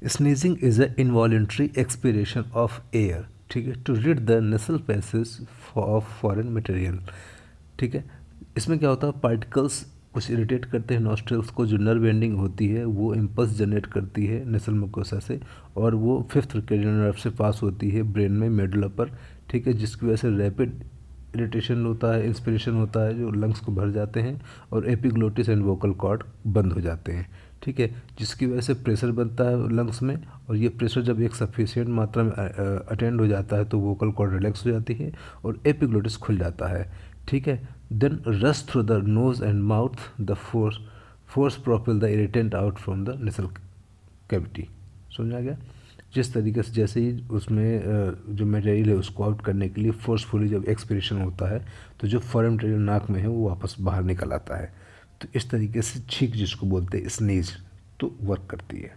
Sneezing is a involuntary expiration of air, ठीक है, to rid the nasal passage of foreign material, ठीक है। इसमें क्या होता है, पार्टिकल्स कुछ इरिटेट करते हैं नॉस्ट्रल्स को, जो नर्व एंडिंग होती है वो इम्पल्स जनरेट करती है नेसल मुकोसा से, और वो फिफ्थ क्रेनियल नर्व से पास होती है ब्रेन में मेडुला पर, ठीक है, जिसकी वजह से रैपिड इरिटेशन होता है, इंस्पिरेशन होता है, जो लंग्स को भर जाते हैं और एपिग्लोटिस एंड वोकल कॉर्ड बंद हो जाते हैं, ठीक है, जिसकी वजह से प्रेशर बनता है लंग्स में, और ये प्रेशर जब एक सफिशिएंट मात्रा में अटेंड हो जाता है तो वोकल कॉर्ड रिलैक्स हो जाती है और एपिग्लोटिस खुल जाता है, ठीक है। Then rush through the nose and mouth the force propel the irritant out from the nasal cavity. समझ आ गया? जिस तरीके से जैसे ही उसमें जो मटेरियल है उसको आउट करने के लिए फोर्सफुली जब एक्सपिरेशन होता है तो जो फॉरेन मटेरियल नाक में है वो वापस बाहर निकल आता है। तो इस तरीके से छींक जिसको बोलते हैं स्नीज, तो वर्क करती है।